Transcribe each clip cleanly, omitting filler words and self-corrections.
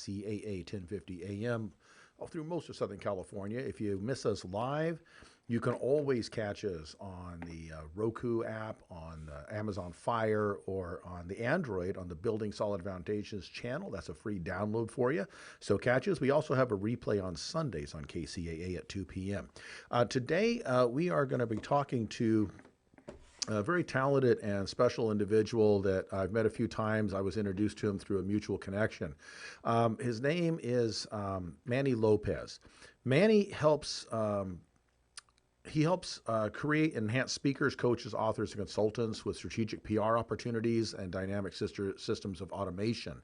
KCAA 1050 AM all through most of Southern California. If you miss us live, you can always catch us on the Roku app, on Amazon Fire, or on the Android on the Building Solid Foundations channel. That's a free download for you. So catch us. We also have a replay on Sundays on KCAA at 2 p.m. Today, we are going to be talking to a very talented and special individual that I've met a few times. I was introduced to him through a mutual connection. His name is Manny Lopez. Manny helps create and enhance speakers, coaches, authors, and consultants with strategic PR opportunities and dynamic systems of automation.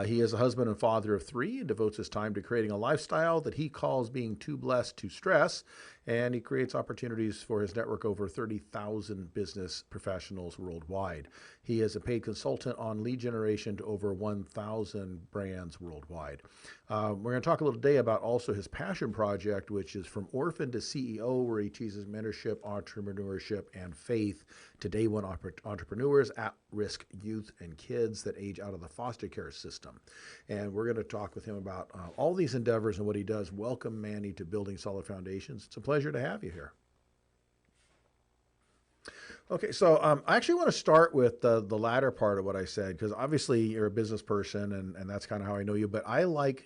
He is a husband and father of three and devotes his time to creating a lifestyle that he calls being too blessed to stress. And he creates opportunities for his network over 30,000 business professionals worldwide. He is a paid consultant on lead generation to over 1,000 brands worldwide. We're going to talk a little today about also his passion project, which is From Orphan to CEO, where he teaches mentorship, entrepreneurship, and faith to day one entrepreneurs, at-risk youth, and kids that age out of the foster care system. And we're going to talk with him about all these endeavors and what he does. Welcome, Manny, to Building Solid Foundations. It's a pleasure to have you here. Okay, so I actually want to start with the latter part of what I said, because obviously you're a business person, and that's kind of how I know you. But I like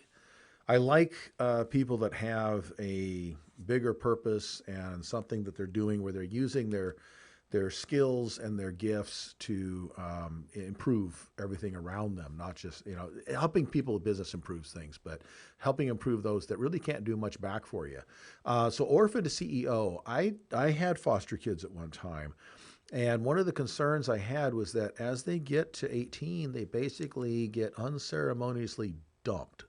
people that have a bigger purpose and something that they're doing where they're using their skills and their gifts to improve everything around them, not just, helping people with business improves things, but helping improve those that really can't do much back for you. So Orphan to CEO, I had foster kids at one time. And one of the concerns I had was that as they get to 18, they basically get unceremoniously dumped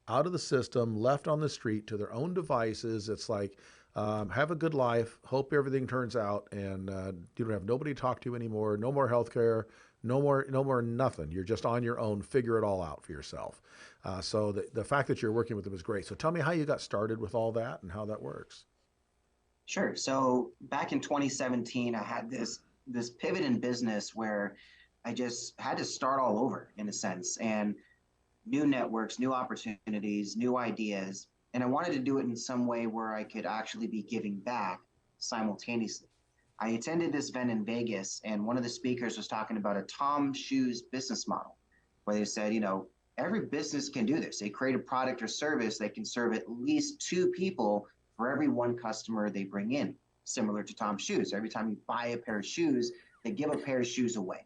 out of the system, left on the street to their own devices. It's like, have a good life, hope everything turns out, and you don't have nobody to talk to anymore, no more health care, no more nothing. You're just on your own, figure it all out for yourself. So the fact that you're working with them is great. So tell me how you got started with all that and how that works. Sure. So back in 2017, I had this pivot in business where I just had to start all over in a sense, and new networks, new opportunities, new ideas. And I wanted to do it in some way where I could actually be giving back simultaneously. I attended this event in Vegas, and one of the speakers was talking about a Tom Shoes business model, where they said, every business can do this. They create a product or service that can serve at least two people for every one customer they bring in, similar to Tom Shoes. Every time you buy a pair of shoes, they give a pair of shoes away.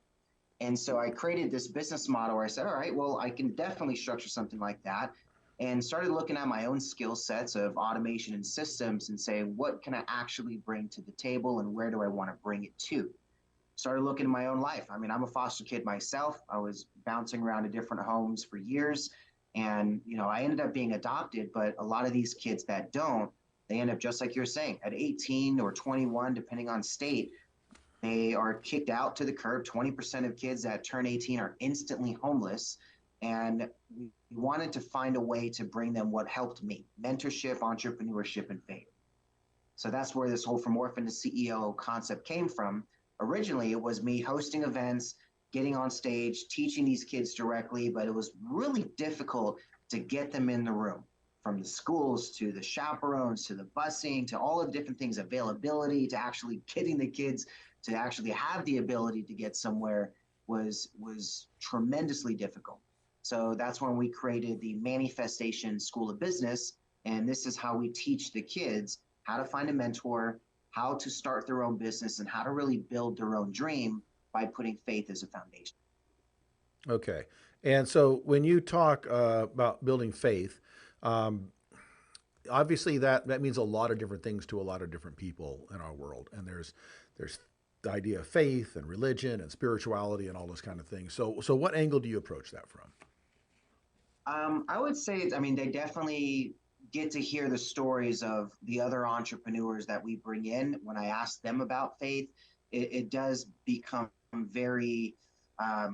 And so I created this business model where I said, all right, well, I can definitely structure something like that, and started looking at my own skill sets of automation and systems and say, what can I actually bring to the table and where do I want to bring it to? Started looking at my own life. I mean, I'm a foster kid myself. I was bouncing around to different homes for years. And, I ended up being adopted, but a lot of these kids that don't, they end up just like you're saying, at 18 or 21, depending on state, they are kicked out to the curb. 20% of kids that turn 18 are instantly homeless. And we wanted to find a way to bring them what helped me: mentorship, entrepreneurship, and faith. So that's where this whole From Orphan to CEO concept came from. Originally, it was me hosting events, getting on stage, teaching these kids directly, but it was really difficult to get them in the room, from the schools to the chaperones to the busing to all of the different things, availability to actually getting the kids to actually have the ability to get somewhere was tremendously difficult. So that's when we created the Manifestation School of Business. And this is how we teach the kids how to find a mentor, how to start their own business, and how to really build their own dream by putting faith as a foundation. Okay. And so when you talk about building faith, obviously that means a lot of different things to a lot of different people in our world. And there's the idea of faith and religion and spirituality and all those kind of things. So what angle do you approach that from? I would say, they definitely get to hear the stories of the other entrepreneurs that we bring in. When I ask them about faith, it does become very, I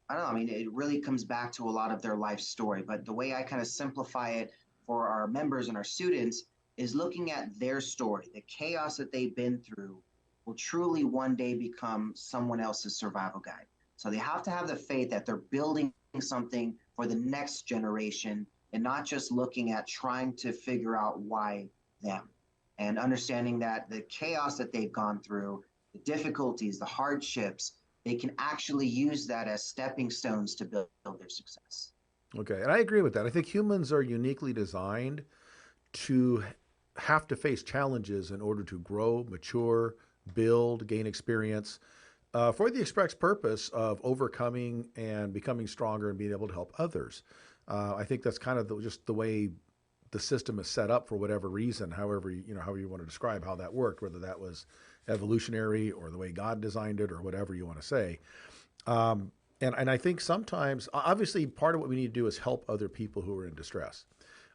don't know, it really comes back to a lot of their life story. But the way I kind of simplify it for our members and our students is looking at their story. The chaos that they've been through will truly one day become someone else's survival guide. So they have to have the faith that they're building something for the next generation and not just looking at trying to figure out why them, and understanding that the chaos that they've gone through, the difficulties, the hardships, they can actually use that as stepping stones to build their success. Okay, and I agree with that. I think humans are uniquely designed to have to face challenges in order to grow, mature, build, gain experience for the express purpose of overcoming and becoming stronger and being able to help others. I think that's kind of just the way the system is set up for whatever reason, however however you want to describe how that worked, whether that was evolutionary or the way God designed it or whatever you want to say. And I think sometimes, obviously, part of what we need to do is help other people who are in distress.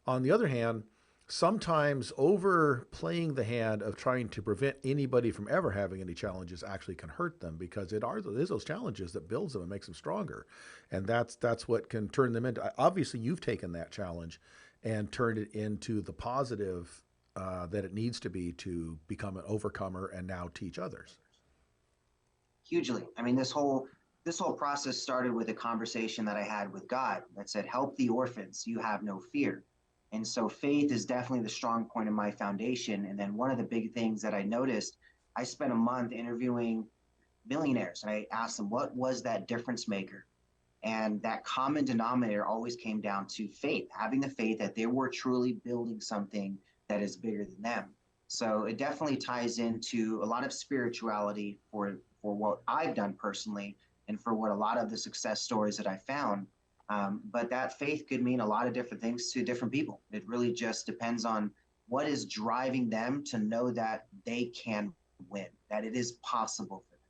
On the other hand, sometimes overplaying the hand of trying to prevent anybody from ever having any challenges actually can hurt them, because it is those challenges that builds them and makes them stronger. And that's what can turn them into, obviously you've taken that challenge and turned it into the positive that it needs to be to become an overcomer and now teach others. Hugely. I mean, this whole process started with a conversation that I had with God that said, "Help the orphans, you have no fear." And so faith is definitely the strong point of my foundation. And then one of the big things that I noticed, I spent a month interviewing millionaires and I asked them, what was that difference maker? And that common denominator always came down to faith, having the faith that they were truly building something that is bigger than them. So it definitely ties into a lot of spirituality for what I've done personally and for what a lot of the success stories that I found. But that faith could mean a lot of different things to different people. It really just depends on what is driving them to know that they can win, that it is possible for them.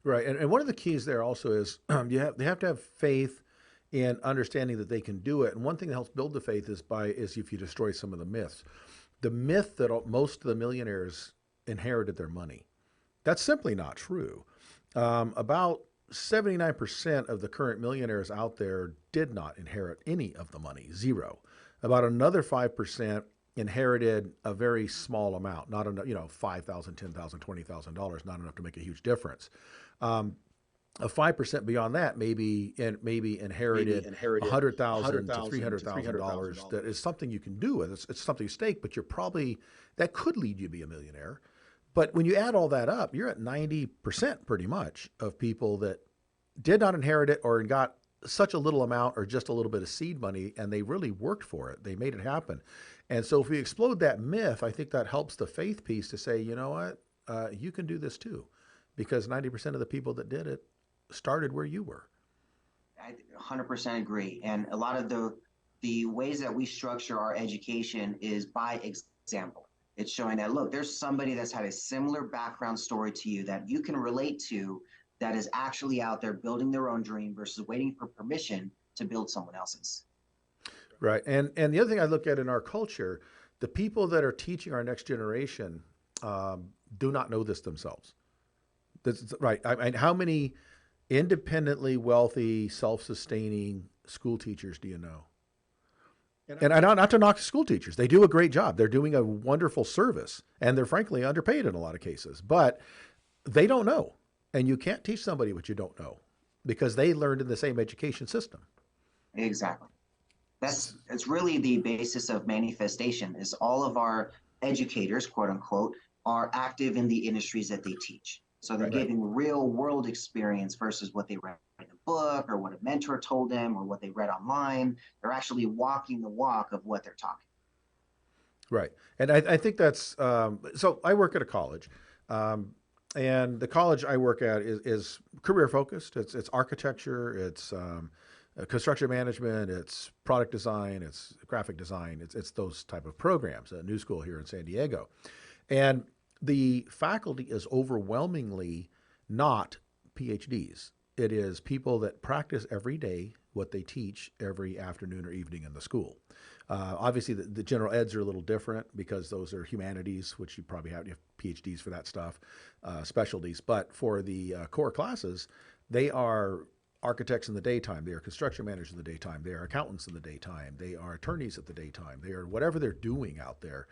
Right, and one of the keys there also is they have to have faith in understanding that they can do it. And one thing that helps build the faith is if you destroy some of the myths. The myth that most of the millionaires inherited their money. That's simply not true. About 79% of the current millionaires out there did not inherit any of the money, zero. About another 5% inherited a very small amount, not enough, $5,000, $10,000, $20,000, not enough to make a huge difference. Um, a 5% beyond that maybe inherited $100,000 to $300,000. That is something you can do with. It's something stake, but that could lead you to be a millionaire. But when you add all that up, you're at 90% pretty much of people that did not inherit it or got such a little amount or just a little bit of seed money, and they really worked for it. They made it happen. And so if we explode that myth, I think that helps the faith piece to say, you know what, you can do this too, because 90% of the people that did it started where you were. I 100% agree. And a lot of the ways that we structure our education is by example. It's showing that, look, there's somebody that's had a similar background story to you that you can relate to, that is actually out there building their own dream versus waiting for permission to build someone else's. Right. And the other thing I look at in our culture, the people that are teaching our next generation do not know this themselves. That's right. I mean, how many independently wealthy, self-sustaining school teachers do you know? And I not to knock school teachers. They do a great job. They're doing a wonderful service, and they're frankly underpaid in a lot of cases, but they don't know. And you can't teach somebody what you don't know because they learned in the same education system. Exactly. It's really the basis of manifestation is all of our educators, quote unquote, are active in the industries that they teach. So they're Right. giving real world experience versus what they read in a book or what a mentor told them or what they read online. They're actually walking the walk of what they're talking. Right. And I think that's, so I work at a college. And the college I work at is career focused. It's architecture, it's construction management, it's product design, it's graphic design, it's those type of programs. A new school here in San Diego, and the faculty is overwhelmingly not PhDs. It is people that practice every day what they teach every afternoon or evening in the school. Obviously, the general eds are a little different because those are humanities, which you probably you have PhDs for that stuff, specialties. But for the core classes, they are architects in the daytime. They are construction managers in the daytime. They are accountants in the daytime. They are attorneys at the daytime. They are whatever they're doing out there.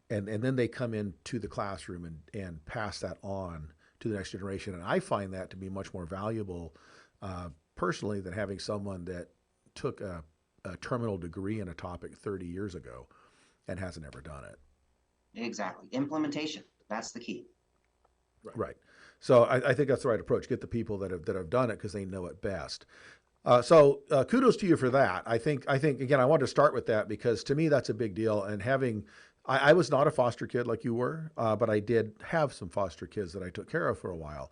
And then they come into the classroom and pass that on to the next generation. And I find that to be much more valuable personally than having someone that took a terminal degree in a topic 30 years ago and hasn't ever done it. Exactly. Implementation. That's the key. Right. So I think that's the right approach. Get the people that have done it because they know it best. So kudos to you for that. I think again, I wanted to start with that because to me that's a big deal. And I was not a foster kid like you were, but I did have some foster kids that I took care of for a while,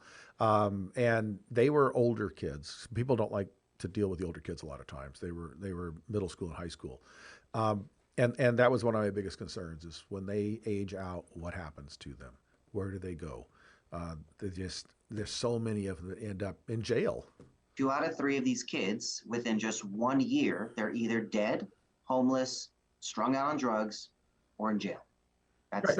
and they were older kids. People don't like to deal with the older kids a lot of times. They were middle school and high school, and that was one of my biggest concerns is when they age out, what happens to them? Where do they go? There's so many of them that end up in jail. 2 out of 3 of these kids within just 1 year, they're either dead, homeless, strung out on drugs, or in jail. That's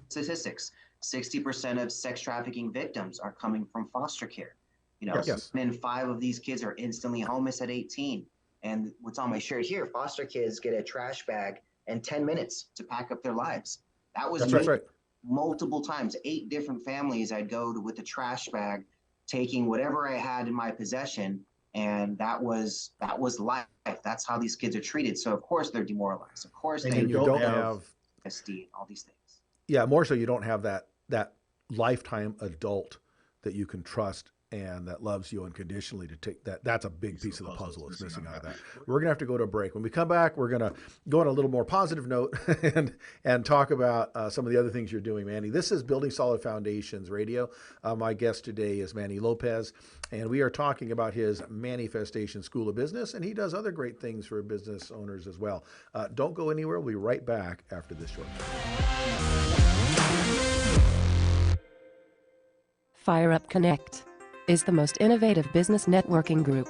statistics. 60% of sex trafficking victims are coming from foster care. Yes. And 5 of these kids are instantly homeless at 18. And what's on my shirt here, foster kids get a trash bag and 10 minutes to pack up their lives. That was right. Multiple times, 8 different families I'd go to with a trash bag, taking whatever I had in my possession, and that was life. That's how these kids are treated. So of course they're demoralized. Of course And they don't have SD, all these things. Yeah, more so you don't have that lifetime adult that you can trust and that loves you unconditionally to take that. That's a big piece of the puzzle that's missing out of that. We're going to have to go to a break. When we come back, we're going to go on a little more positive note and talk about some of the other things you're doing, Manny. This is Building Solid Foundations Radio. My guest today is Manny Lopez, and we are talking about his Manifestation School of Business, and he does other great things for business owners as well. Don't go anywhere. We'll be right back after this short break. Fire Up Connect is the most innovative business networking group,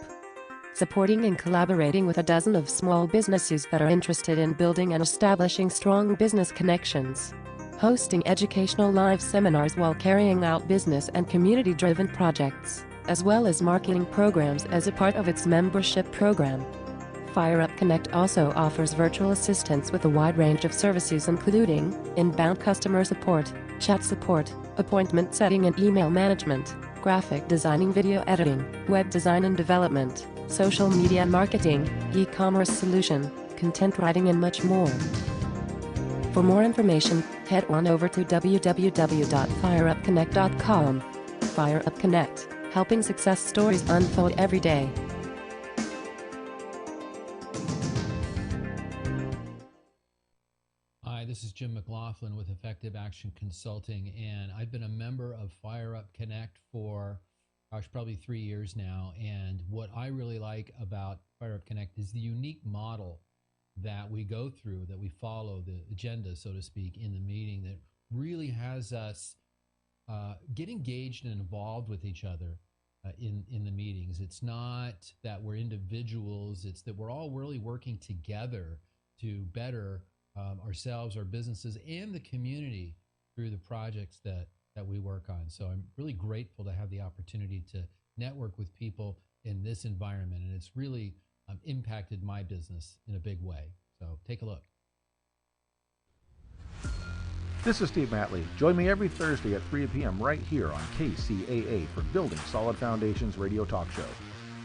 supporting and collaborating with a dozen of small businesses that are interested in building and establishing strong business connections, hosting educational live seminars while carrying out business and community-driven projects, as well as marketing programs as a part of its membership program. Fire Up Connect also offers virtual assistance with a wide range of services including inbound customer support, chat support, appointment setting and email management, graphic designing, video editing, web design and development, social media marketing, e-commerce solution, content writing and much more. For more information, head on over to www.fireupconnect.com. Fire Up Connect, helping success stories unfold every day. Hi, this is Jim McLaughlin with Effective Action Consulting, and I've been a member of Fire Up Connect for, probably 3 years now. And what I really like about Fire Up Connect is the unique model that we go through, that we follow, the agenda, so to speak, in the meeting that really has us get engaged and involved with each other in the meetings. It's not that we're individuals, it's that we're all really working together to better ourselves, our businesses, and the community through the projects that we work on. So I'm really grateful to have the opportunity to network with people in this environment, and it's really impacted my business in a big way. So take a look. This is Steve Matley. Join me every Thursday at 3 p.m. right here on KCAA for Building Solid Foundations Radio Talk Show.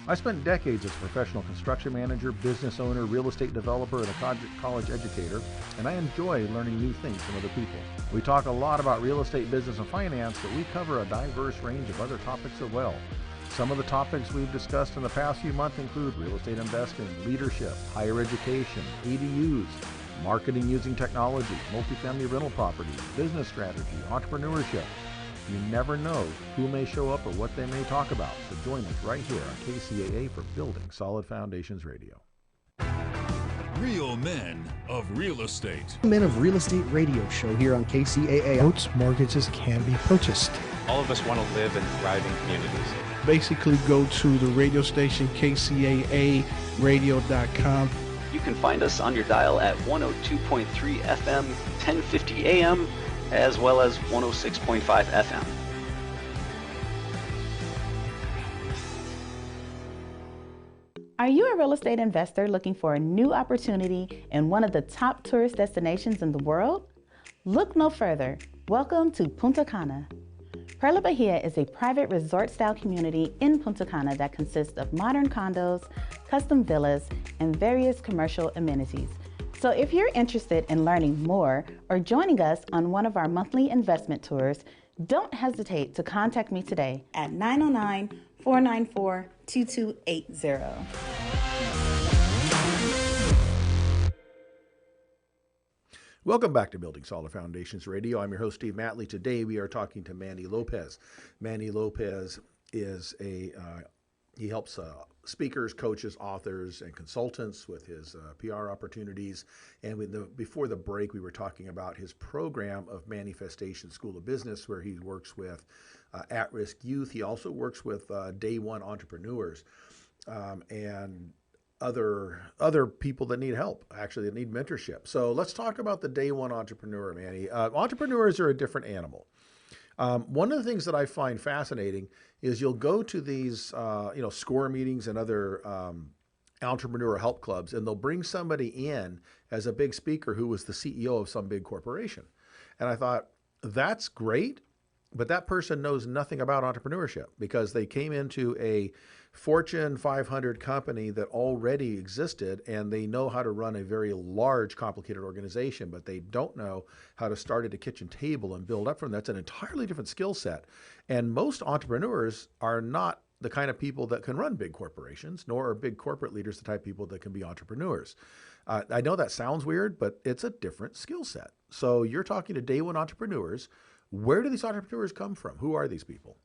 I spent decades as a professional construction manager, business owner, real estate developer, and a college educator, and I enjoy learning new things from other people. We talk a lot about real estate, business, and finance, but we cover a diverse range of other topics as well. Some of the topics we've discussed in the past few months include real estate investing, leadership, higher education, ADUs, marketing using technology, multifamily rental properties, business strategy, entrepreneurship. You never know who may show up or what they may talk about. So join us right here on KCAA for Building Solid Foundations Radio. Real Men of Real Estate. Men of Real Estate Radio show here on KCAA. Boats, mortgages can be purchased. All of us want to live in thriving communities. Basically go to the radio station KCAAradio.com. You can find us on your dial at 102.3 FM, 1050 AM, as well as 106.5 FM. Are you a real estate investor looking for a new opportunity in one of the top tourist destinations in the world? Look no further. Welcome to Punta Cana. Perla Bahia is a private resort-style community in Punta Cana that consists of modern condos, custom villas, and various commercial amenities. So if you're interested in learning more or joining us on one of our monthly investment tours, don't hesitate to contact me today at 909-494-2280. Welcome back to Building Solid Foundations Radio. I'm your host, Steve Matley. Today we are talking to Manny Lopez. Manny Lopez is he helps speakers, coaches, authors, and consultants with his PR opportunities. And before the break, we were talking about his program of Manifestation School of Business, where he works with at-risk youth. He also works with day one entrepreneurs and other people that need help, actually, that need mentorship. So let's talk about the day one entrepreneur, Manny. Entrepreneurs are a different animal. One of the things that I find fascinating is you'll go to these, SCORE meetings and other entrepreneur help clubs, and they'll bring somebody in as a big speaker who was the CEO of some big corporation. And I thought, that's great, but that person knows nothing about entrepreneurship because they came into a Fortune 500 company that already existed, and they know how to run a very large, complicated organization, but they don't know how to start at a kitchen table and build up from that. That's an entirely different skill set. And most entrepreneurs are not the kind of people that can run big corporations, nor are big corporate leaders the type of people that can be entrepreneurs. I know that sounds weird, but it's a different skill set. So you're talking to day one entrepreneurs. Where do these entrepreneurs come from? Who are these people?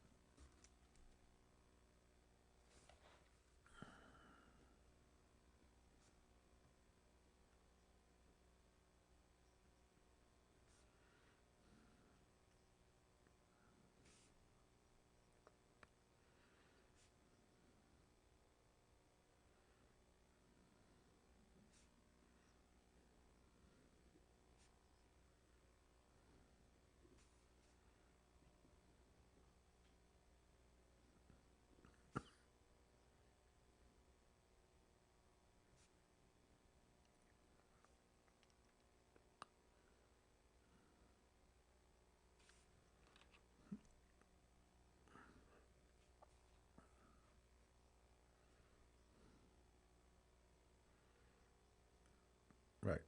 Right.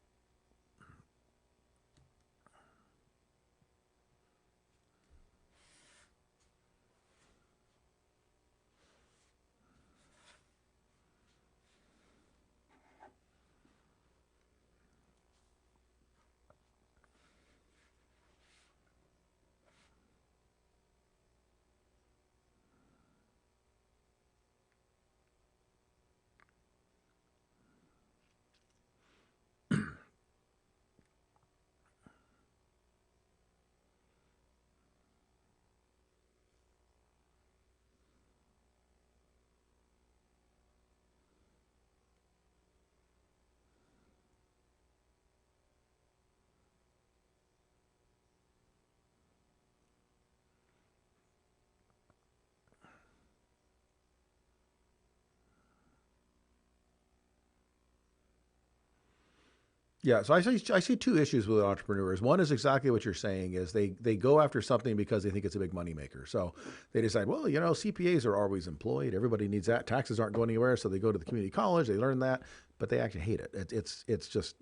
Yeah, so I see two issues with entrepreneurs. One is exactly what you're saying is they go after something because they think it's a big moneymaker. So they decide, well, CPAs are always employed. Everybody needs that. Taxes aren't going anywhere. So they go to the community college, they learn that, but they actually hate it. It's just,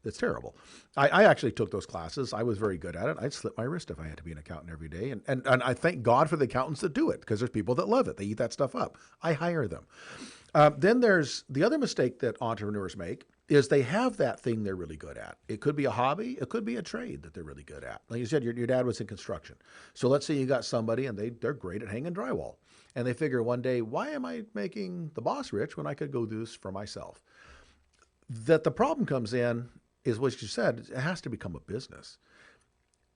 it's terrible. I actually took those classes. I was very good at it. I'd slip my wrist if I had to be an accountant every day. And I thank God for the accountants that do it because there's people that love it. They eat that stuff up. I hire them. Then there's the other mistake that entrepreneurs make is they have that thing they're really good at. It could be a hobby. It could be a trade that they're really good at. Like you said, your dad was in construction. So let's say you got somebody and they're great at hanging drywall. And they figure one day, why am I making the boss rich when I could go do this for myself? That the problem comes in is what you said, it has to become a business.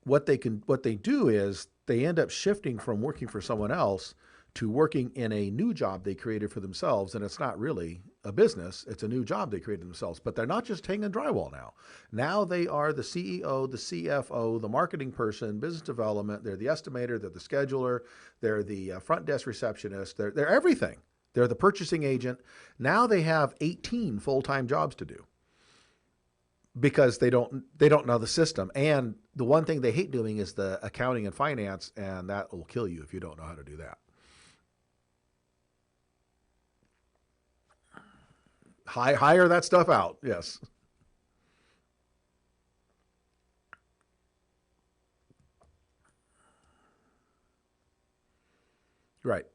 What they do is they end up shifting from working for someone else to working in a new job they created for themselves. And it's not really a business. It's a new job they created themselves, but they're not just hanging drywall now. Now they are the CEO, the CFO, the marketing person, business development. They're the estimator. They're the scheduler. They're the front desk receptionist. They're everything. They're the purchasing agent. Now they have 18 full-time jobs to do. because they don't know the system. And the one thing they hate doing is the accounting and finance, and that will kill you if you don't know how to do that. Hire that stuff out. Yes. Right.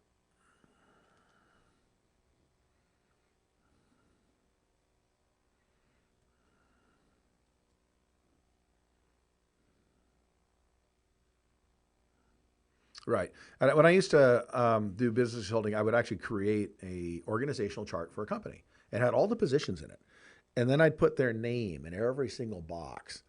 Right. And when I used to do business consulting, I would actually create a organizational chart for a company. It had all the positions in it. And then I'd put their name in every single box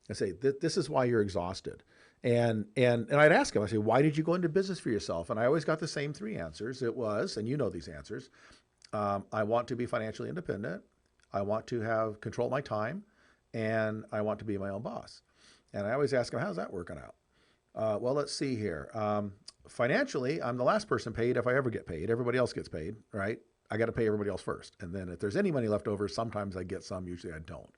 and say, this is why you're exhausted. And I'd ask them, I say, why did you go into business for yourself? And I always got the same three answers. It was, and you know these answers, I want to be financially independent. I want to have control of my time, and I want to be my own boss. And I always ask them, how's that working out? Well, let's see here. Financially, I'm the last person paid if I ever get paid. Everybody else gets paid, right? I got to pay everybody else first. And then if there's any money left over, sometimes I get some, usually I don't.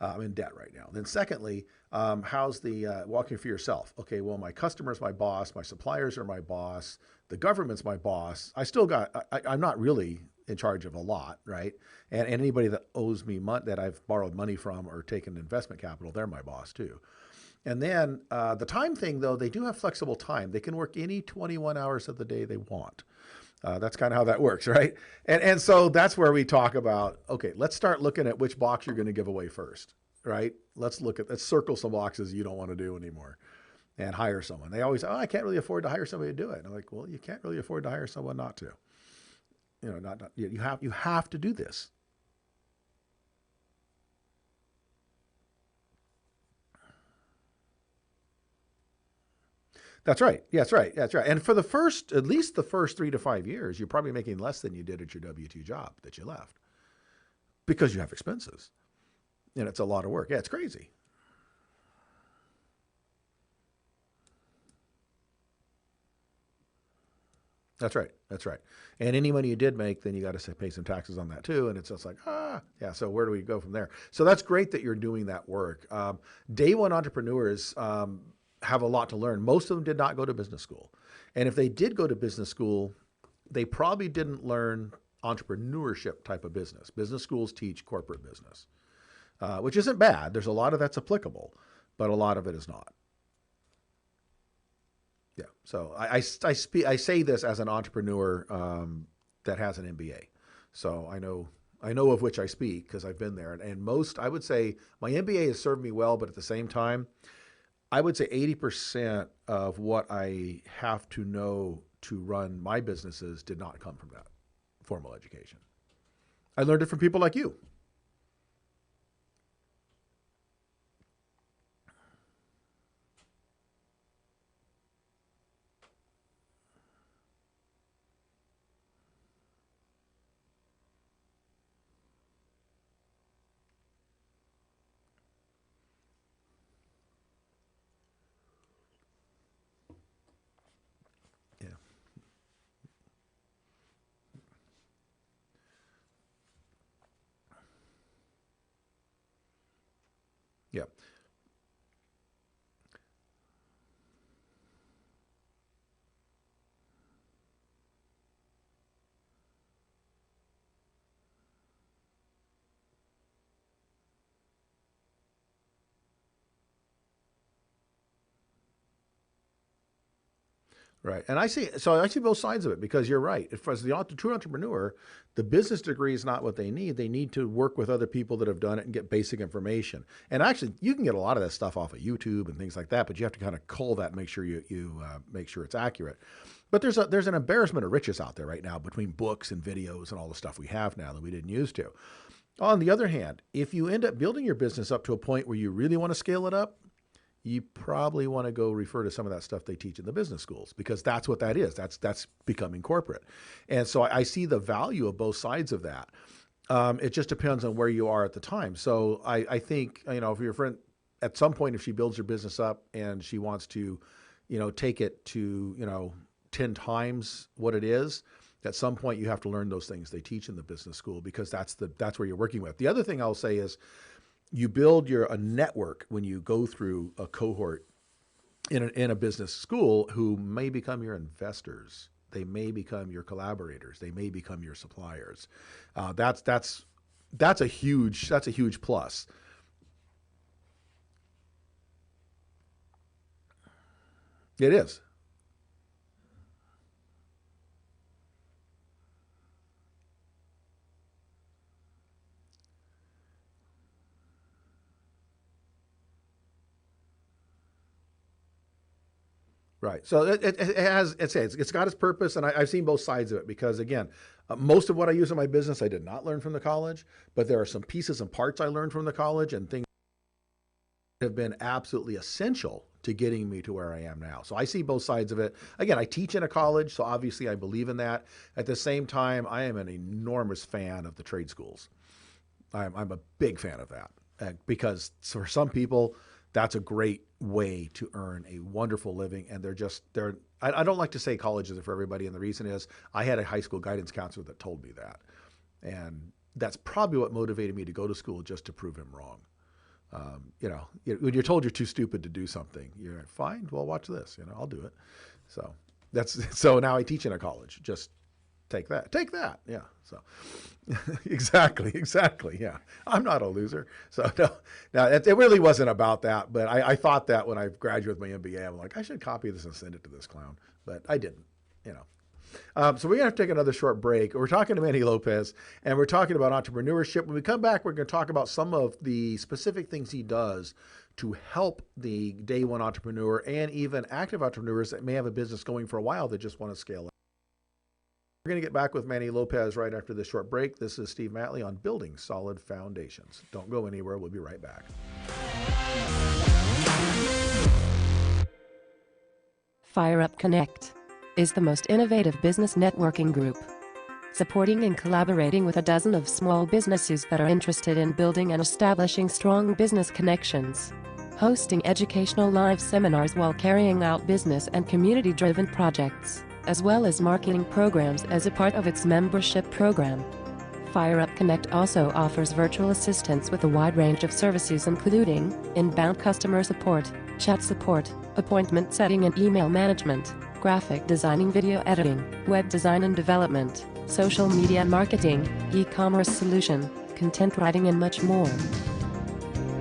I'm in debt right now. Then secondly, how's the walking for yourself? Okay, well, my customer's my boss. My suppliers are my boss. The government's my boss. I'm not really in charge of a lot, right? And anybody that owes me money that I've borrowed money from or taken investment capital, they're my boss too. And then the time thing, though, they do have flexible time. They can work any 21 hours of the day they want. That's kind of how that works, right? And so that's where we talk about, okay, let's start looking at which box you're going to give away first, right? Let's circle some boxes you don't want to do anymore and hire someone. They always, I can't really afford to hire somebody to do it. And I'm like, well, you can't really afford to hire someone not to. You have to do this. That's right. Yeah, that's right. That's right. And for at least the first 3 to 5 years, you're probably making less than you did at your W-2 job that you left because you have expenses. And it's a lot of work. Yeah, it's crazy. That's right. That's right. And any money you did make, then you got to pay some taxes on that too. And it's just like, yeah. So where do we go from there? So that's great that you're doing that work. Day one entrepreneurs, have a lot to learn. Most of them did not go to business school. And if they did go to business school, they probably didn't learn entrepreneurship type of business. Business schools teach corporate business, which isn't bad. There's a lot of that's applicable, but a lot of it is not. Yeah. So I say this as an entrepreneur that has an MBA. So I know of which I speak because I've been there. And most, I would say my MBA has served me well, but at the same time, I would say 80% of what I have to know to run my businesses did not come from that formal education. I learned it from people like you. Yeah. Right. And I see both sides of it because you're right. As the true entrepreneur, the business degree is not what they need. They need to work with other people that have done it and get basic information. And actually, you can get a lot of that stuff off of YouTube and things like that, but you have to kind of cull that and make sure you make sure it's accurate. But there's an embarrassment of riches out there right now between books and videos and all the stuff we have now that we didn't used to. On the other hand, if you end up building your business up to a point where you really want to scale it up, you probably want to go refer to some of that stuff they teach in the business schools because that's what that is. That's becoming corporate. And so I see the value of both sides of that. It just depends on where you are at the time. So I think, if your friend, at some point, if she builds her business up and she wants to, take it to, 10 times what it is, at some point you have to learn those things they teach in the business school because that's where you're working with. The other thing I'll say is, you build a network when you go through a cohort in a business school who may become your investors. They may become your collaborators. They may become your suppliers. That's a huge plus. It is. Right. So it has, it's got its purpose, and I've seen both sides of it because, again, most of what I use in my business I did not learn from the college, but there are some pieces and parts I learned from the college and things that have been absolutely essential to getting me to where I am now. So I see both sides of it. Again, I teach in a college, so obviously I believe in that. At the same time, I am an enormous fan of the trade schools. I'm a big fan of that because for some people, that's a great way to earn a wonderful living. And I don't like to say colleges are for everybody. And the reason is I had a high school guidance counselor that told me that. And that's probably what motivated me to go to school, just to prove him wrong. When you're told you're too stupid to do something, you're like, fine, well, watch this, I'll do it. So now I teach in a college. Just take that. Yeah. So exactly. Yeah. I'm not a loser. So no, it really wasn't about that. But I thought that when I graduated with my MBA, I'm like, I should copy this and send it to this clown, but I didn't, So we're going to have to take another short break. We're talking to Manny Lopez, and we're talking about entrepreneurship. When we come back, we're going to talk about some of the specific things he does to help the day one entrepreneur and even active entrepreneurs that may have a business going for a while that just want to scale up. We're going to get back with Manny Lopez right after this short break. This is Steve Matley on Building Solid Foundations. Don't go anywhere. We'll be right back. Fire Up Connect is the most innovative business networking group, supporting and collaborating with a dozen of small businesses that are interested in building and establishing strong business connections, hosting educational live seminars while carrying out business and community-driven projects, as well as marketing programs as a part of its membership program. Fire Up Connect also offers virtual assistance with a wide range of services including inbound customer support, chat support, appointment setting and email management, graphic designing, video editing, web design and development, social media marketing, e-commerce solution, content writing and much more.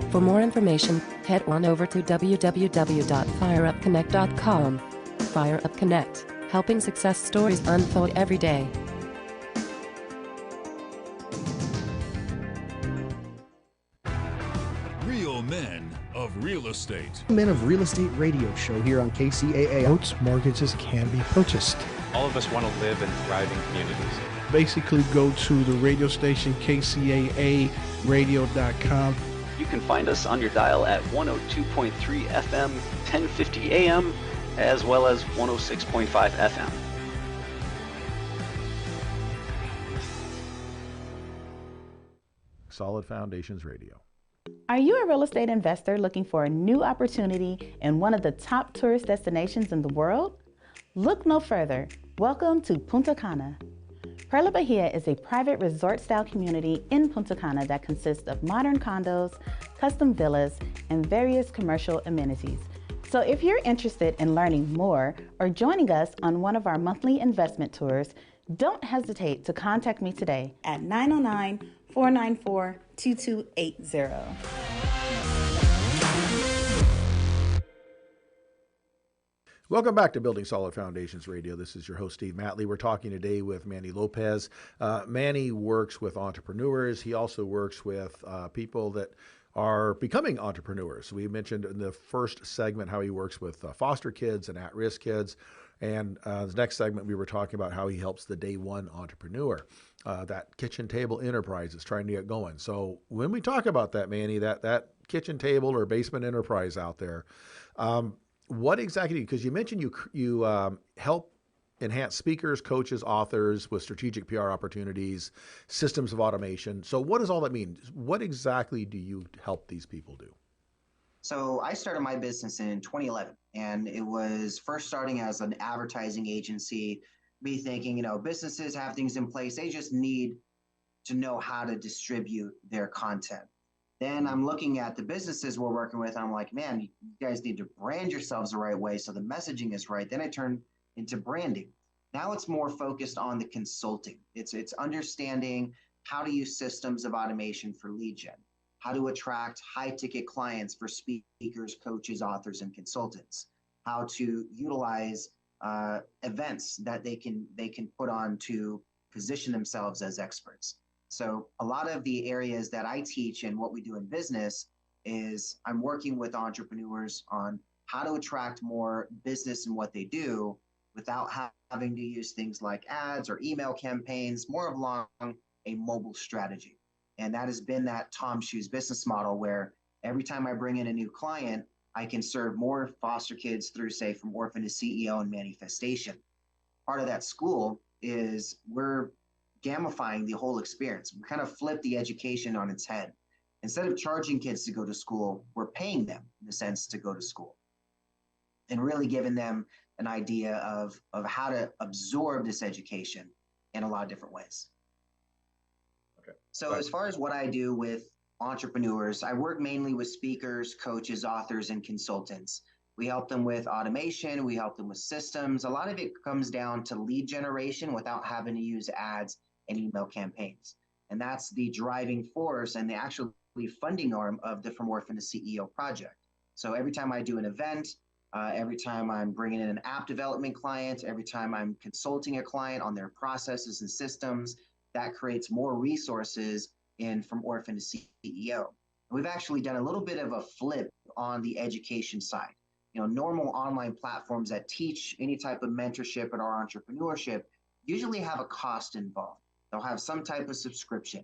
For more information, head on over to www.fireupconnect.com. Fire Up Connect, helping success stories unfold every day. Real Men of Real Estate. Men of Real Estate radio show here on KCAA. Notes, mortgages can be purchased. All of us want to live in thriving communities. Basically, go to the radio station KCAA radio.com. You can find us on your dial at 102.3 FM, 1050 AM, as well as 106.5 FM. Solid Foundations Radio. Are you a real estate investor looking for a new opportunity in one of the top tourist destinations in the world? Look no further. Welcome to Punta Cana. Perla Bahia is a private resort-style community in Punta Cana that consists of modern condos, custom villas, and various commercial amenities. So if you're interested in learning more or joining us on one of our monthly investment tours, don't hesitate to contact me today at 909-494-2280. Welcome back to Building Solid Foundations Radio. This is your host, Steve Matley. We're talking today with Manny Lopez. Manny works with entrepreneurs. He also works with people that are becoming entrepreneurs. We mentioned in the first segment how he works with foster kids and at-risk kids. And the next segment, we were talking about how he helps the day one entrepreneur, that kitchen table enterprise is trying to get going. So when we talk about that, Manny, that kitchen table or basement enterprise out there, what exactly, because you mentioned you help enhance speakers, coaches, authors with strategic PR opportunities, systems of automation. So what does all that mean? What exactly do you help these people do? So I started my business in 2011, and it was first starting as an advertising agency, me thinking, businesses have things in place. They just need to know how to distribute their content. Then I'm looking at the businesses we're working with. I'm like, man, you guys need to brand yourselves the right way so the messaging is right. Then I turn into branding. Now it's more focused on the consulting. It's understanding how to use systems of automation for lead gen, how to attract high ticket clients for speakers, coaches, authors, and consultants, how to utilize events that they can put on to position themselves as experts. So a lot of the areas that I teach and what we do in business is I'm working with entrepreneurs on how to attract more business in what they do without having to use things like ads or email campaigns, more along a mobile strategy. And that has been that Tom Shoes business model where every time I bring in a new client, I can serve more foster kids through, say, from orphan to CEO and manifestation. Part of that school is we're gamifying the whole experience. We kind of flip the education on its head. Instead of charging kids to go to school, we're paying them in a sense to go to school and really giving them an idea of how to absorb this education in a lot of different ways. Okay. So as far as what I do with entrepreneurs, I work mainly with speakers, coaches, authors, and consultants. We help them with automation. We help them with systems. A lot of it comes down to lead generation without having to use ads and email campaigns. And that's the driving force and the actually funding arm of the From Orphan to CEO project. So every time I do an event, every time I'm bringing in an app development client, every time I'm consulting a client on their processes and systems, that creates more resources in From Orphan to CEO. We've actually done a little bit of a flip on the education side. Normal online platforms that teach any type of mentorship or entrepreneurship usually have a cost involved. They'll have some type of subscription.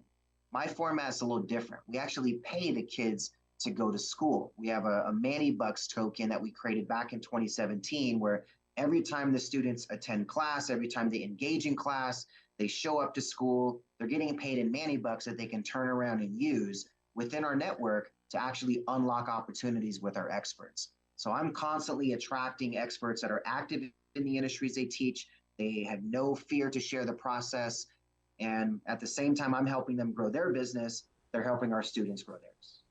My format's a little different. We actually pay the kids to go to school. We have a Manny Bucks token that we created back in 2017, where every time the students attend class, every time they engage in class, they show up to school, they're getting paid in Manny Bucks that they can turn around and use within our network to actually unlock opportunities with our experts. So I'm constantly attracting experts that are active in the industries they teach. They have no fear to share the process. And at the same time, I'm helping them grow their business. They're helping our students grow theirs.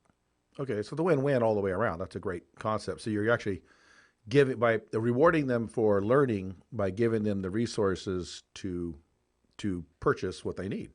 Okay, so the win-win all the way around. That's a great concept. So you're actually by rewarding them for learning by giving them the resources to purchase what they need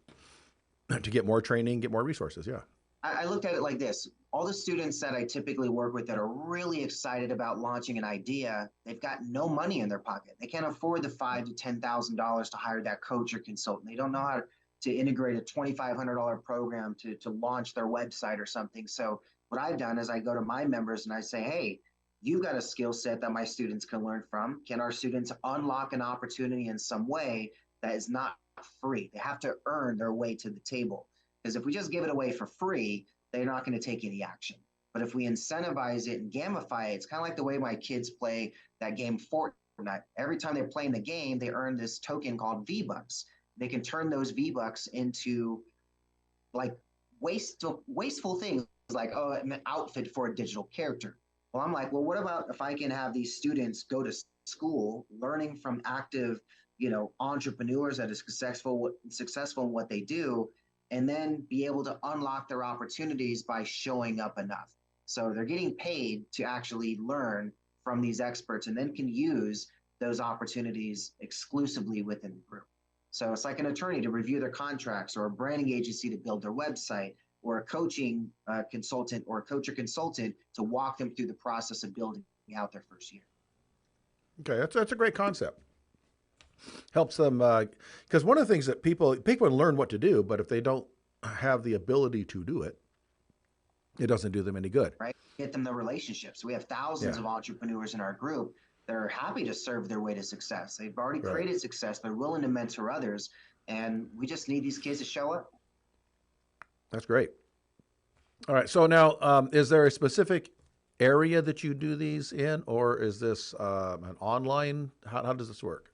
to get more training, get more resources. Yeah. I looked at it like this. All the students that I typically work with that are really excited about launching an idea, they've got no money in their pocket. They can't afford the $5,000 to $10,000 to hire that coach or consultant. They don't know how to integrate a $2,500 program to launch their website or something. So what I've done is I go to my members and I say, hey, you've got a skill set that my students can learn from. Can our students unlock an opportunity in some way that is not free? They have to earn their way to the table. Because if we just give it away for free, they're not going to take any action. But if we incentivize it and gamify it, it's kind of like the way my kids play that game Fortnite. Every time they're playing the game, they earn this token called V-Bucks. They can turn those V-Bucks into like wasteful things like, oh, an outfit for a digital character. Well, I'm like, well, what about if I can have these students go to school learning from active, entrepreneurs that are successful in what they do, and then be able to unlock their opportunities by showing up enough. So they're getting paid to actually learn from these experts and then can use those opportunities exclusively within the group. So it's like an attorney to review their contracts, or a branding agency to build their website, or a coaching consultant or a coach or consultant to walk them through the process of building out their first year. Okay, that's a great concept. Helps them, because one of the things that people learn what to do, but if they don't have the ability to do it, it doesn't do them any good. Right? Get them the relationships. We have thousands of entrepreneurs in our group. They're happy to serve their way to success. They've already created success. They're willing to mentor others. And we just need these kids to show up. That's great. All right. So now, is there a specific area that you do these in, or is this an online? How does this work?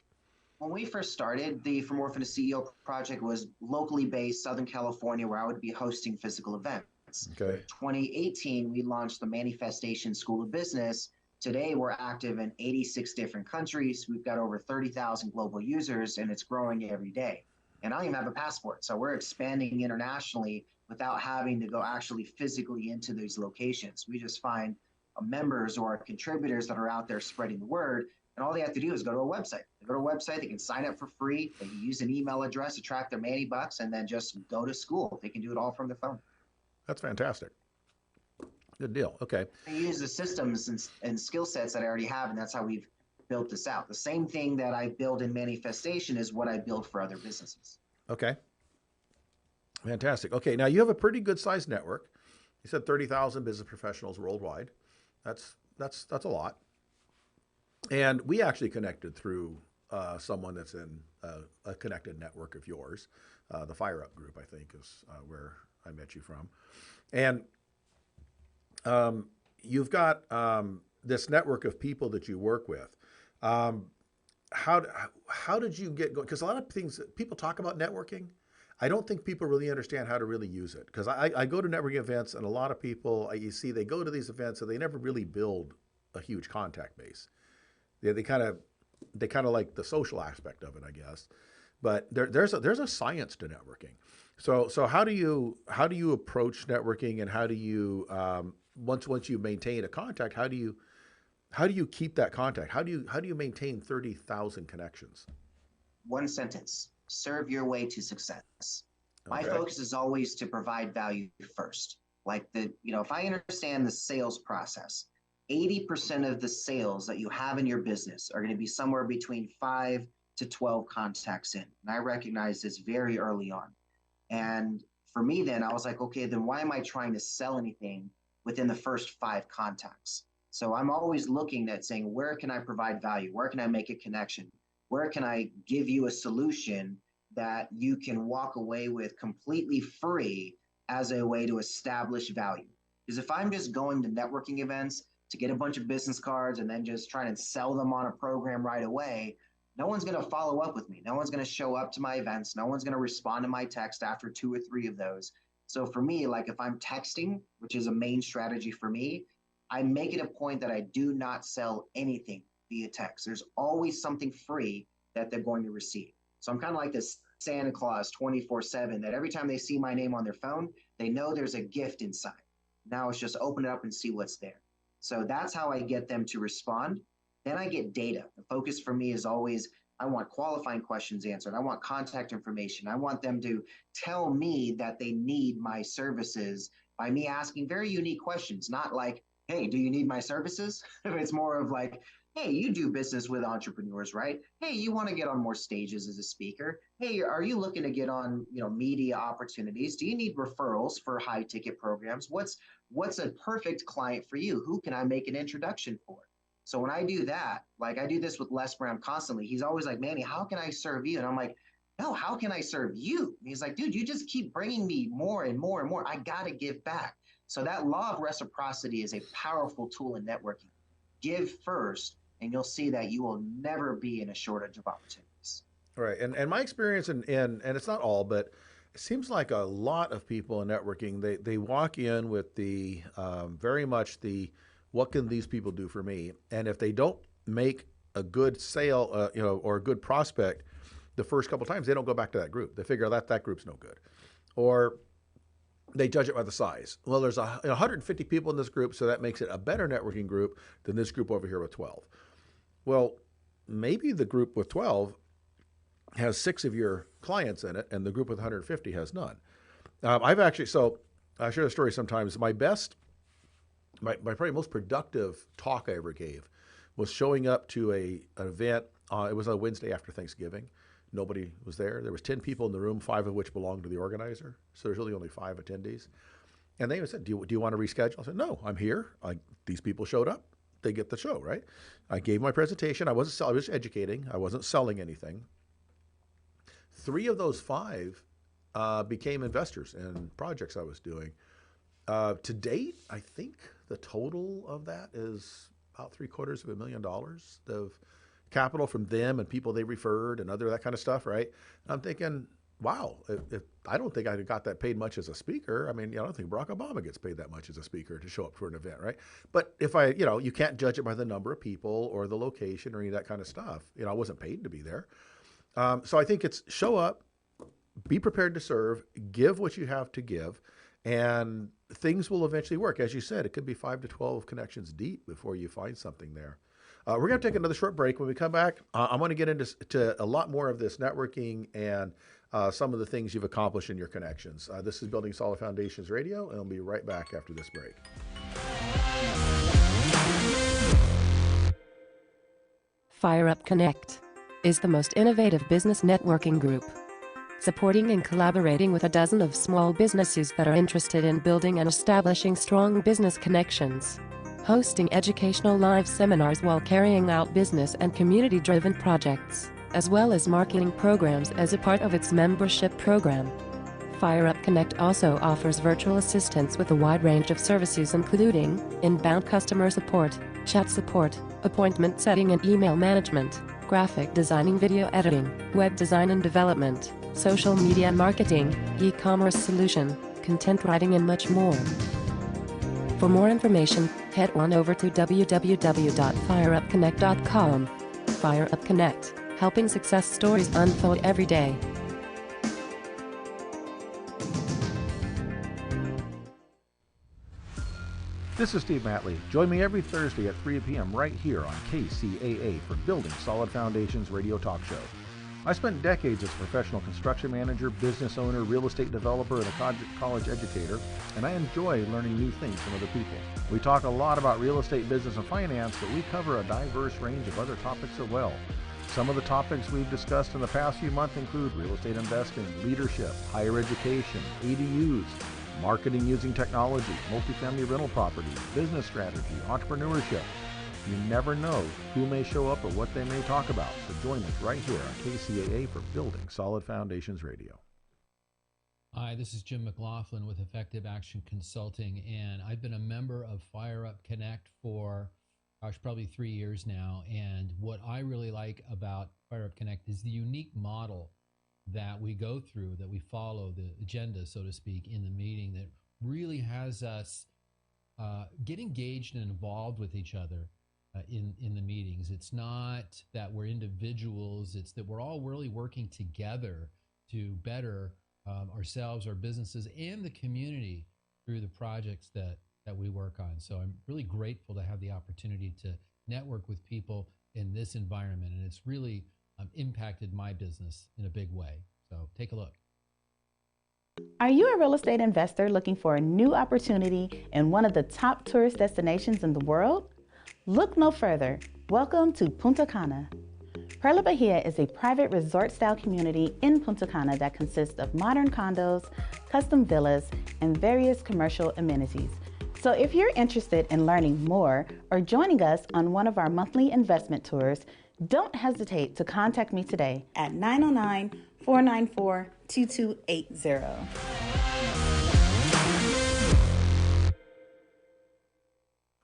When we first started, the From Orphan to CEO project was locally based, Southern California, where I would be hosting physical events. Okay. 2018, we launched the Manifestation School of Business. Today, we're active in 86 different countries. We've got over 30,000 global users, and it's growing every day. And I don't even have a passport, so we're expanding internationally without having to go actually physically into these locations. We just find members or contributors that are out there spreading the word. And all they have to do is go to a website. They go to a website, they can sign up for free. They can use an email address to track their Manny bucks and then just go to school. They can do it all from their phone. That's fantastic. Good deal. Okay. I use the systems and skill sets that I already have, and that's how we've built this out. The same thing that I build in manifestation is what I build for other businesses. Okay. Fantastic. Okay. Now you have a pretty good sized network. You said 30,000 business professionals worldwide. That's a lot. And we actually connected through someone that's in a connected network of yours. The Fire Up group, I think, is where I met you from. And you've got this network of people that you work with. How did you get going? Because a lot of things, people talk about networking. I don't think people really understand how to really use it. Because I go to networking events, and a lot of people, you see, they go to these events and they never really build a huge contact base. They kind of like the social aspect of it, I guess. But there's a science to networking. So how do you approach networking, and how do you once you maintain a contact, how do you keep that contact? How do you maintain 30,000 connections? One sentence: serve your way to success. My Okay. focus is always to provide value first. Like if I understand the sales process, 80% of the sales that you have in your business are going to be somewhere between 5 to 12 contacts in. And I recognize this very early on. And for me, then I was like, okay, then why am I trying to sell anything within the first 5 contacts? So I'm always looking at saying, where can I provide value? Where can I make a connection? Where can I give you a solution that you can walk away with completely free as a way to establish value? Because if I'm just going to networking events to get a bunch of business cards and then just trying to sell them on a program right away, no one's going to follow up with me. No one's going to show up to my events. No one's going to respond to my text after 2 or 3 of those. So for me, like if I'm texting, which is a main strategy for me, I make it a point that I do not sell anything via text. There's always something free that they're going to receive. So I'm kind of like this Santa Claus 24/7, that every time they see my name on their phone, they know there's a gift inside. Now it's just open it up and see what's there. So that's how I get them to respond. Then I get data. The focus for me is always, I want qualifying questions answered. I want contact information. I want them to tell me that they need my services by me asking very unique questions, not like, hey, do you need my services? It's more of like, hey, you do business with entrepreneurs, right? Hey, you want to get on more stages as a speaker? Hey, are you looking to get on, media opportunities? Do you need referrals for high ticket programs? What's a perfect client for you? Who can I make an introduction for? So when I do that, like I do this with Les Brown constantly, he's always like, Manny, how can I serve you? And I'm like, no, how can I serve you? And he's like, dude, you just keep bringing me more and more and more. I got to give back. So that law of reciprocity is a powerful tool in networking. Give first, and you'll see that you will never be in a shortage of opportunities. Right. And my experience, and it's not all, but it seems like a lot of people in networking, they walk in with the very much the, what can these people do for me? And if they don't make a good sale, or a good prospect the first couple of times, they don't go back to that group. They figure that group's no good. Or they judge it by the size. Well, there's 150 people in this group, so that makes it a better networking group than this group over here with 12. Well, maybe the group with 12 has 6 of your clients in it, and the group with 150 has none. So I share a story sometimes. My probably most productive talk I ever gave was showing up to an event. It was a Wednesday after Thanksgiving. Nobody was there. There was 10 people in the room, 5 of which belonged to the organizer. So there's really only 5 attendees. And they said, do you want to reschedule? I said, no, I'm here. These people showed up. They get the show, right? I gave my presentation. I was educating. I wasn't selling anything. 3 of those 5 became investors in projects I was doing. To date, I think the total of that is about $750,000 of capital from them and people they referred and that kind of stuff, right? And I'm thinking, wow, if I don't think I got that paid much as a speaker. I mean, I don't think Barack Obama gets paid that much as a speaker to show up for an event, right? But if you can't judge it by the number of people or the location or any of that kind of stuff. I wasn't paid to be there. So I think it's show up, be prepared to serve, give what you have to give. and things will eventually work. As you said, it could be 5 to 12 connections deep before you find something there. We're going to take another short break. When we come back, I'm going to get into a lot more of this networking and some of the things you've accomplished in your connections. This is Building Solid Foundations Radio, and I'll be right back after this break. FireUp Connect is the most innovative business networking group, supporting and collaborating with a dozen of small businesses that are interested in building and establishing strong business connections, hosting educational live seminars while carrying out business and community-driven projects, as well as marketing programs as a part of its membership program. FireUp Connect also offers virtual assistance with a wide range of services including inbound customer support, chat support, appointment setting and email management, graphic designing, video editing, web design and development, social media marketing, e-commerce solution, content writing and much more. For more information, head on over to www.fireupconnect.com. FireUp Connect, helping success stories unfold every day. This is Steve Matley. Join me every Thursday at 3 p.m. right here on KCAA for Building Solid Foundations radio talk show. I spent decades as a professional construction manager, business owner, real estate developer, and a college educator, and I enjoy learning new things from other people. We talk a lot about real estate, business, and finance, but we cover a diverse range of other topics as well. Some of the topics we've discussed in the past few months include real estate investing, leadership, higher education, ADUs, marketing using technology, multifamily rental property, business strategy, entrepreneurship. You never know who may show up or what they may talk about. So join us right here on KCAA for Building Solid Foundations Radio. Hi, this is Jim McLaughlin with Effective Action Consulting, and I've been a member of FireUp Connect for, probably 3 years now. And what I really like about FireUp Connect is the unique model that we go through, that we follow, the agenda, so to speak, in the meeting that really has us get engaged and involved with each other in the meetings. It's not that we're individuals, it's that we're all really working together to better ourselves, our businesses, and the community through the projects that we work on. So I'm really grateful to have the opportunity to network with people in this environment, and it's really impacted my business in a big way. So take a look. Are you a real estate investor looking for a new opportunity in one of the top tourist destinations in the world? Look no further. Welcome to Punta Cana. Perla Bahia is a private resort-style community in Punta Cana that consists of modern condos, custom villas, and various commercial amenities. So if you're interested in learning more or joining us on one of our monthly investment tours, don't hesitate to contact me today at 909-494-2280.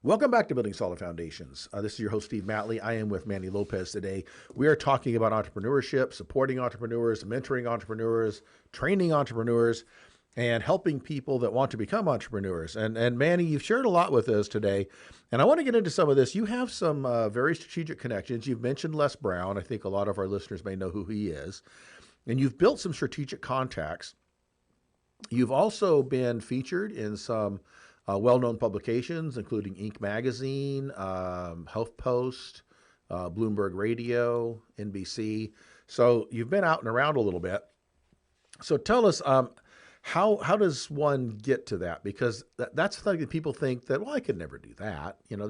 Welcome back to Building Solid Foundations. This is your host, Steve Matley. I am with Manny Lopez today. We are talking about entrepreneurship, supporting entrepreneurs, mentoring entrepreneurs, training entrepreneurs, and helping people that want to become entrepreneurs. And Manny, you've shared a lot with us today, and I want to get into some of this. You have some very strategic connections. You've mentioned Les Brown. I think a lot of our listeners may know who he is. And you've built some strategic contacts. You've also been featured in some well-known publications, including Inc. Magazine, HealthPost, Bloomberg Radio, NBC. So you've been out and around a little bit. So tell us, how does one get to that? Because that's something that people think that, well, I could never do that. You know,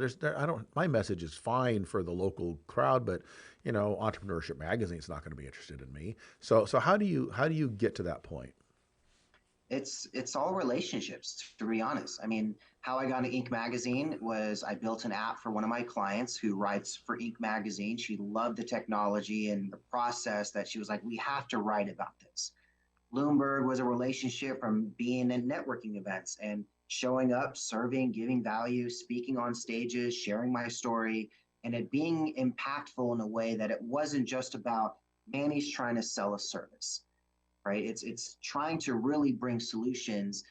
my message is fine for the local crowd, but you know, Entrepreneurship Magazine's not going to be interested in me. So how do you get to that point? It's all relationships, to be honest. I mean, how I got into Inc. Magazine was I built an app for one of my clients who writes for Inc. Magazine. She loved the technology and the process that she was like, we have to write about this. Bloomberg was a relationship from being in networking events and showing up, serving, giving value, speaking on stages, sharing my story, and it being impactful in a way that it wasn't just about Manny's trying to sell a service, right? It's trying to really bring solutions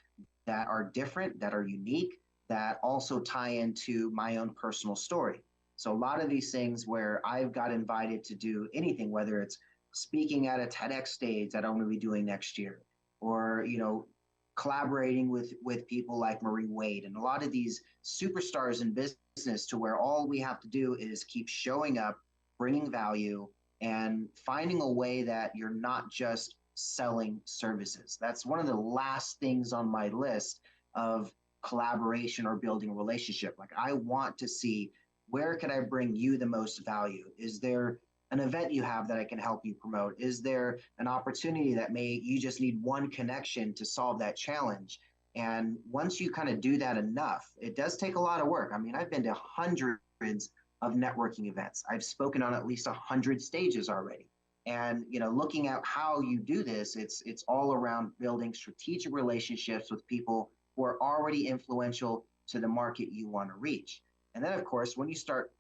that are different, that are unique, that also tie into my own personal story. So a lot of these things where I've got invited to do anything, whether it's speaking at a TEDx stage that I'm going to be doing next year, or, you know, collaborating with people like Marie Wade and a lot of these superstars in business, to where all we have to do is keep showing up, bringing value, and finding a way that you're not just selling services. That's one of the last things on my list of collaboration or building a relationship. Like, I want to see, where can I bring you the most value? Is there an event you have that I can help you promote? Is there an opportunity that you just need one connection to solve that challenge? And once you kind of do that enough, it does take a lot of work. I mean, I've been to hundreds of networking events. I've spoken on at least 100 stages already. And, looking at how you do this, it's all around building strategic relationships with people who are already influential to the market you want to reach. And then, of course, when you start,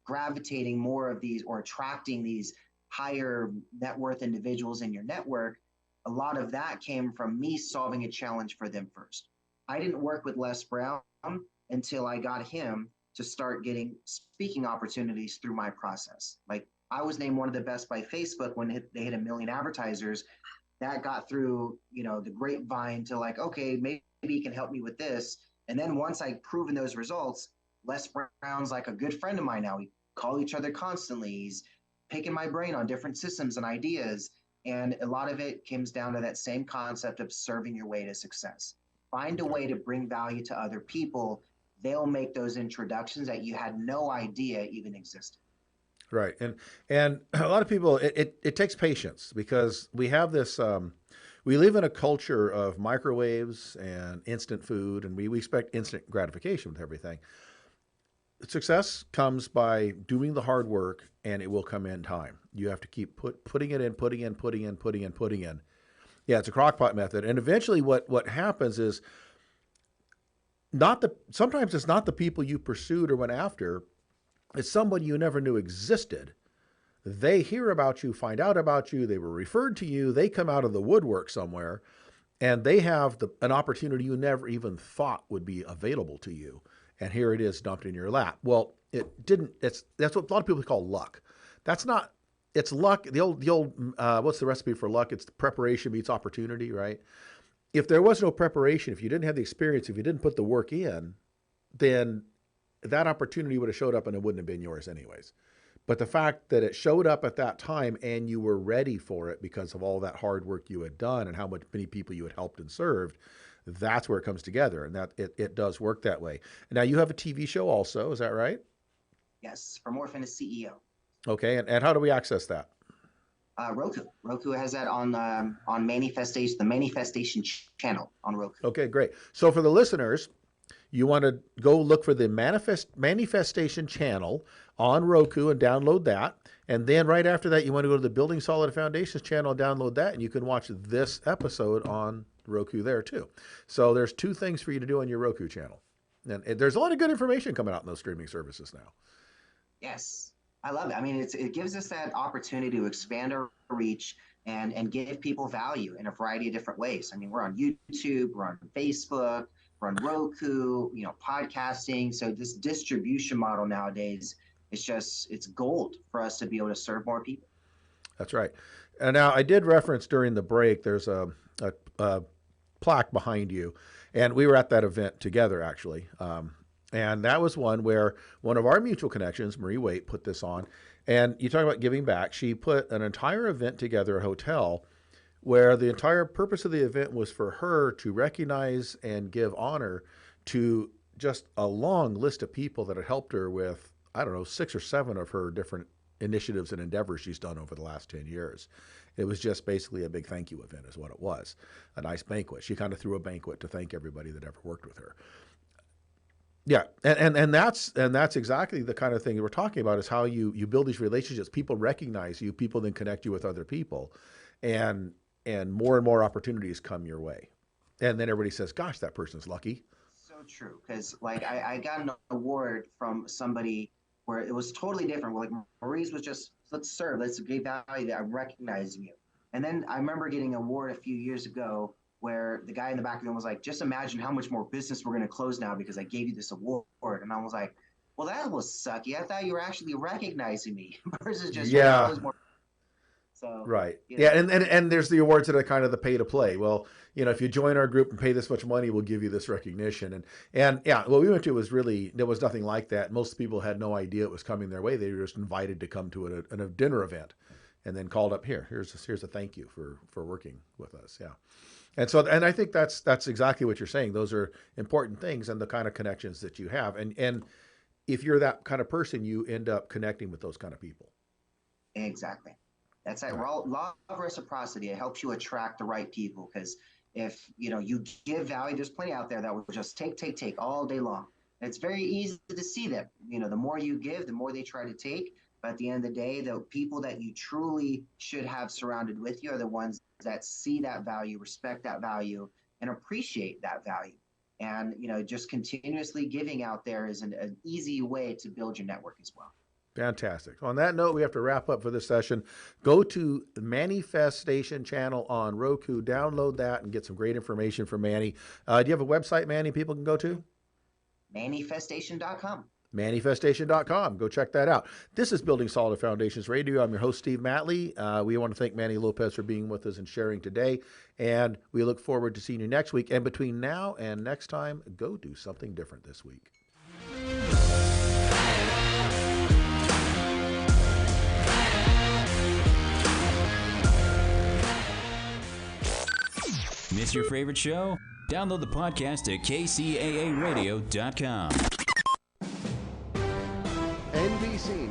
gravitating more of these, or attracting these higher net worth individuals in your network, a lot of that came from me solving a challenge for them first. I didn't work with Les Brown until I got him to start getting speaking opportunities through my process. Like, I was named one of the best by Facebook when they hit 1 million advertisers. That got through, the grapevine to like, okay, maybe he can help me with this. And then once I proven those results, Les Brown's like a good friend of mine now. We call each other constantly. He's picking my brain on different systems and ideas. And a lot of it comes down to that same concept of serving your way to success. Find a way to bring value to other people. They'll make those introductions that you had no idea even existed. Right. And a lot of people, it takes patience, because we have this, we live in a culture of microwaves and instant food, and we expect instant gratification with everything. Success comes by doing the hard work, and it will come in time. You have to keep putting it in, putting in. Yeah, it's a crockpot method. And eventually what happens is sometimes it's not the people you pursued or went after. It's somebody you never knew existed. They hear about you, find out about you, they were referred to you, they come out of the woodwork somewhere, and they have an opportunity you never even thought would be available to you. And here it is dumped in your lap. Well, that's what a lot of people call luck. That's not, it's luck. The old what's the recipe for luck? It's the preparation meets opportunity, right? If there was no preparation, if you didn't have the experience, if you didn't put the work in, then that opportunity would have showed up and it wouldn't have been yours anyways. But the fact that it showed up at that time and you were ready for it because of all that hard work you had done and how many people you had helped and served, that's where it comes together. And that it does work that way. Now, you have a TV show also, is that right? Yes, for Morphin as CEO. Okay, and how do we access that? Roku. Roku has that on Manifestation, the Manifestation channel on Roku. Okay, great. So for the listeners, you want to go look for the Manifestation channel on Roku and download that. And then right after that, you want to go to the Building Solid Foundations channel and download that. And you can watch this episode on Roku there too. So there's 2 things for you to do on your Roku channel. And there's a lot of good information coming out in those streaming services now. Yes, I love it. I mean, it gives us that opportunity to expand our reach and give people value in a variety of different ways. I mean, we're on YouTube, we're on Facebook, we're on Roku, podcasting. So this distribution model nowadays, it's gold for us to be able to serve more people. That's right. And now I did reference during the break, there's a plaque behind you. And we were at that event together, actually. And that was one where one of our mutual connections, Marie Waite, put this on. And you talk about giving back. She put an entire event together, a hotel, where the entire purpose of the event was for her to recognize and give honor to just a long list of people that had helped her with, 6 or 7 of her different initiatives and endeavors she's done over the last 10 years. It was just basically a big thank you event is what it was. A nice banquet. She kind of threw a banquet to thank everybody that ever worked with her. Yeah, and that's exactly the kind of thing we're talking about, is how you build these relationships. People recognize you, people then connect you with other people, and more opportunities come your way. And then everybody says, gosh, that person's lucky. So true, because like I got an award from somebody where it was totally different. Like Marie's was just, let's serve, let's give value, that I'm recognizing you. And then I remember getting an award a few years ago where the guy in the back of the room was like, just imagine how much more business we're going to close now because I gave you this award. And I was like, well, that was sucky. I thought you were actually recognizing me versus just yeah. close more. So Right. you know, Yeah, and there's the awards that are kind of the pay to play. Well, if you join our group and pay this much money, we'll give you this recognition. And yeah, what we went to was really, there was nothing like that. Most people had no idea it was coming their way. They were just invited to come to a dinner event, and then called up, here's a thank you for working with us. Yeah. And I think that's exactly what you're saying. Those are important things and the kind of connections that you have. And if you're that kind of person, you end up connecting with those kind of people. exactly. That's that law of reciprocity. It helps you attract the right people, because if you give value, there's plenty out there that will just take all day long. And it's very easy to see that. The more you give, the more they try to take. But at the end of the day, the people that you truly should have surrounded with you are the ones that see that value, respect that value, and appreciate that value. And just continuously giving out there is an easy way to build your network as well. Fantastic. On that note, we have to wrap up for this session. Go to the Manifestation channel on Roku, download that, and get some great information from Manny. Do you have a website, Manny, people can go to? Manifestation.com. Manifestation.com. Go check that out. This is Building Solid Foundations Radio. I'm your host, Steve Matley. We want to thank Manny Lopez for being with us and sharing today. And we look forward to seeing you next week. And between now and next time, go do something different this week. Miss your favorite show? Download the podcast at kcaaradio.com. NBC